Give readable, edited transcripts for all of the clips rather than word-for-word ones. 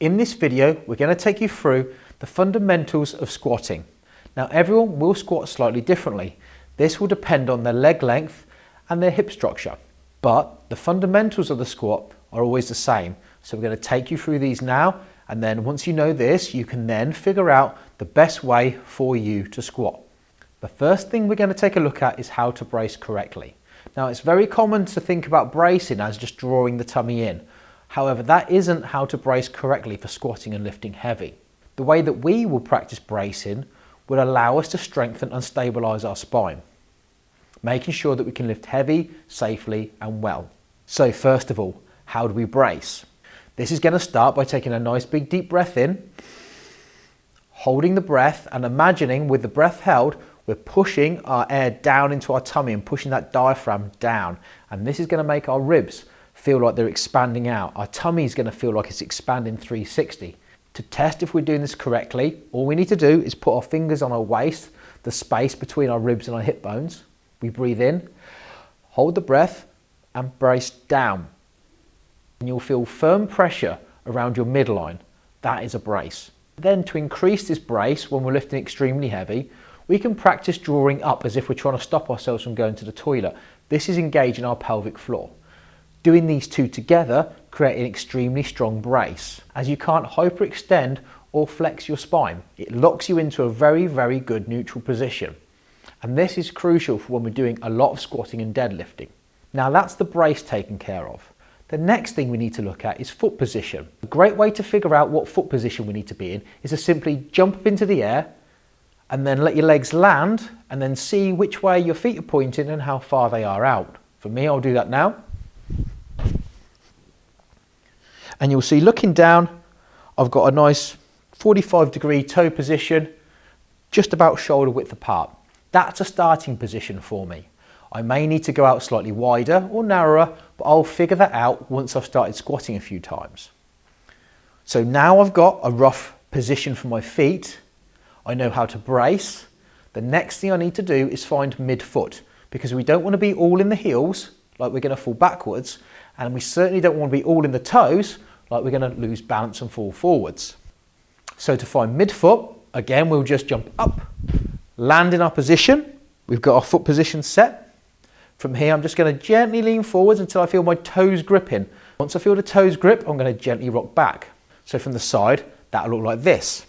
In this video, we're going to take you through the fundamentals of squatting. Now, everyone will squat slightly differently. This will depend on their leg length and their hip structure, but the fundamentals of the squat are always the same. So we're going to take you through these now, and then once you know this, you can then figure out the best way for you to squat. The first thing we're going to take a look at is how to brace correctly. Now, it's very common to think about bracing as just drawing the tummy in. However, that isn't how to brace correctly for squatting and lifting heavy. The way that we will practice bracing will allow us to strengthen and stabilise our spine, making sure that we can lift heavy, safely and well. So first of all, how do we brace? This is going to start by taking a nice big deep breath in, holding the breath and imagining with the breath held, we're pushing our air down into our tummy and pushing that diaphragm down. And this is going to make our ribs feel like they're expanding out. Our tummy is going to feel like it's expanding 360. To test if we're doing this correctly, all we need to do is put our fingers on our waist, the space between our ribs and our hip bones. We breathe in, hold the breath and brace down. And you'll feel firm pressure around your midline. That is a brace. Then to increase this brace when we're lifting extremely heavy, we can practice drawing up as if we're trying to stop ourselves from going to the toilet. This is engaging our pelvic floor. Doing these two together create an extremely strong brace, as you can't hyperextend or flex your spine. It locks you into a very, very good neutral position. And this is crucial for when we're doing a lot of squatting and deadlifting. Now that's the brace taken care of. The next thing we need to look at is foot position. A great way to figure out what foot position we need to be in is to simply jump up into the air and then let your legs land and then see which way your feet are pointing and how far they are out. For me, I'll do that now. And you'll see looking down, I've got a nice 45-degree toe position, just about shoulder width apart. That's a starting position for me. I may need to go out slightly wider or narrower, but I'll figure that out once I've started squatting a few times. So now I've got a rough position for my feet. I know how to brace. The next thing I need to do is find midfoot, because we don't want to be all in the heels, like we're going to fall backwards, and we certainly don't want to be all in the toes, like we're going to lose balance and fall forwards. So to find midfoot, again, we'll just jump up, land in our position. We've got our foot position set. From here, I'm just going to gently lean forwards until I feel my toes gripping. Once I feel the toes grip, I'm going to gently rock back. So from the side, that'll look like this.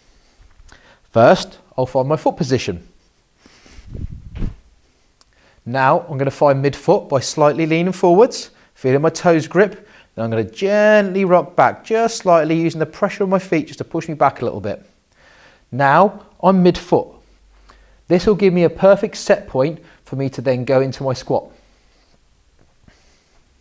First, I'll find my foot position. Now, I'm going to find midfoot by slightly leaning forwards, feeling my toes grip. Then I'm going to gently rock back, just slightly, using the pressure of my feet just to push me back a little bit. Now, I'm midfoot. This will give me a perfect set point for me to then go into my squat.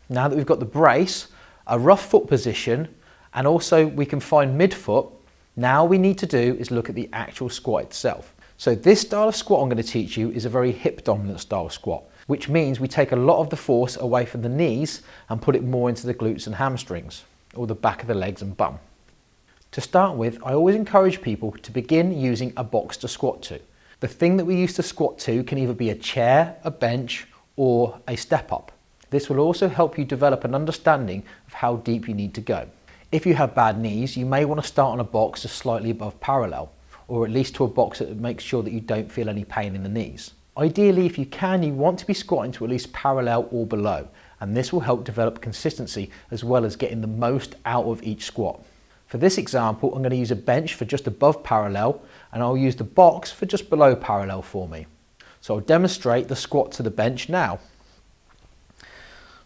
Now that we've got the brace, a rough foot position, and also we can find midfoot, now we need to do is look at the actual squat itself. So this style of squat I'm going to teach you is a very hip dominant style squat, which means we take a lot of the force away from the knees and put it more into the glutes and hamstrings, or the back of the legs and bum. To start with, I always encourage people to begin using a box to squat to. The thing that we use to squat to can either be a chair, a bench, or a step up. This will also help you develop an understanding of how deep you need to go. If you have bad knees, you may want to start on a box just slightly above parallel, or at least to a box that makes sure that you don't feel any pain in the knees. Ideally, if you can, you want to be squatting to at least parallel or below, and this will help develop consistency as well as getting the most out of each squat. For this example, I'm going to use a bench for just above parallel, and I'll use the box for just below parallel for me. So I'll demonstrate the squat to the bench now.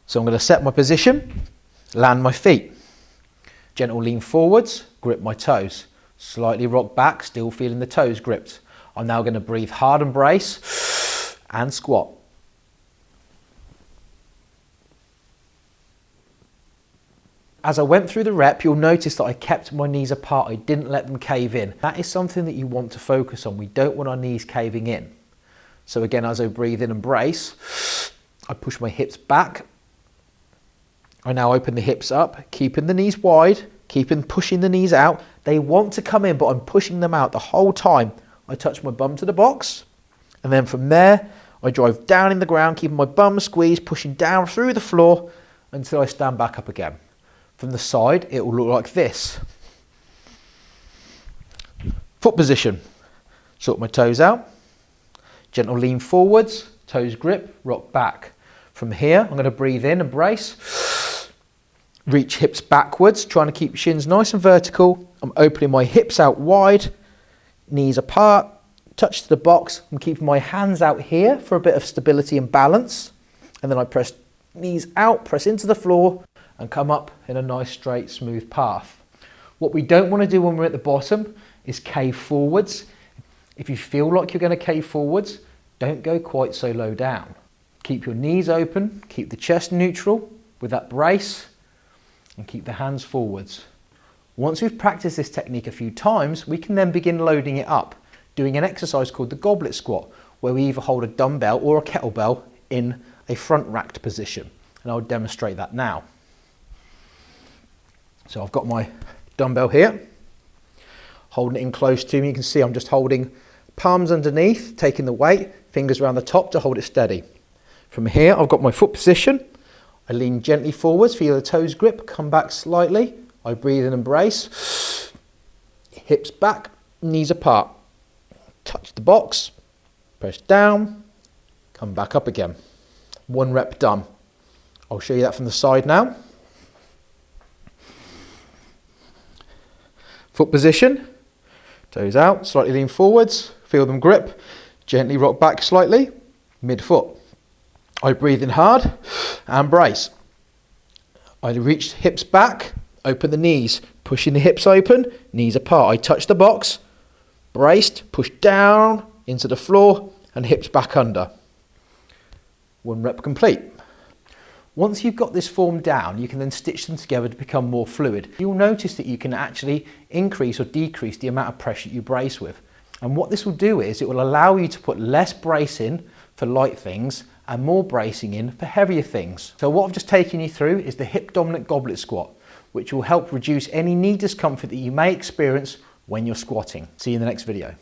So I'm going to set my position, land my feet, gentle lean forwards, grip my toes, slightly rock back, still feeling the toes gripped. I'm now going to breathe hard and brace and squat. As I went through the rep, you'll notice that I kept my knees apart. I didn't let them cave in. That is something that you want to focus on. We don't want our knees caving in. So again, as I breathe in and brace, I push my hips back. I now open the hips up, keeping the knees wide, pushing the knees out. They want to come in, but I'm pushing them out the whole time. I touch my bum to the box, and then from there, I drive down in the ground, keeping my bum squeezed, pushing down through the floor until I stand back up again. From the side, it will look like this. Foot position. Sort my toes out. Gentle lean forwards, toes grip, rock back. From here, I'm going to breathe in and brace. Reach hips backwards, trying to keep shins nice and vertical. I'm opening my hips out wide, knees apart, touch to the box. I'm keeping my hands out here for a bit of stability and balance. And then I press knees out, press into the floor and come up in a nice straight smooth path. What we don't want to do when we're at the bottom is cave forwards. If you feel like you're going to cave forwards, don't go quite so low down. Keep your knees open, keep the chest neutral with that brace and keep the hands forwards. Once we've practiced this technique a few times, we can then begin loading it up, doing an exercise called the goblet squat, where we either hold a dumbbell or a kettlebell in a front racked position. And I'll demonstrate that now. So I've got my dumbbell here, holding it in close to me. You can see I'm just holding palms underneath, taking the weight, fingers around the top to hold it steady. From here, I've got my foot position. I lean gently forwards, feel the toes grip, come back slightly. I breathe in and brace. Hips back, knees apart. Touch the box, press down, come back up again. 1 rep done. I'll show you that from the side now. Foot position, toes out, slightly lean forwards, feel them grip, gently rock back slightly, mid-foot. I breathe in hard and brace. I reach hips back, open the knees, pushing the hips open, knees apart. I touch the box, braced, push down into the floor and hips back under. 1 rep complete. Once you've got this form down, you can then stitch them together to become more fluid. You'll notice that you can actually increase or decrease the amount of pressure you brace with. And what this will do is it will allow you to put less brace in for light things and more bracing in for heavier things. So what I've just taken you through is the hip dominant goblet squat, which will help reduce any knee discomfort that you may experience when you're squatting. See you in the next video.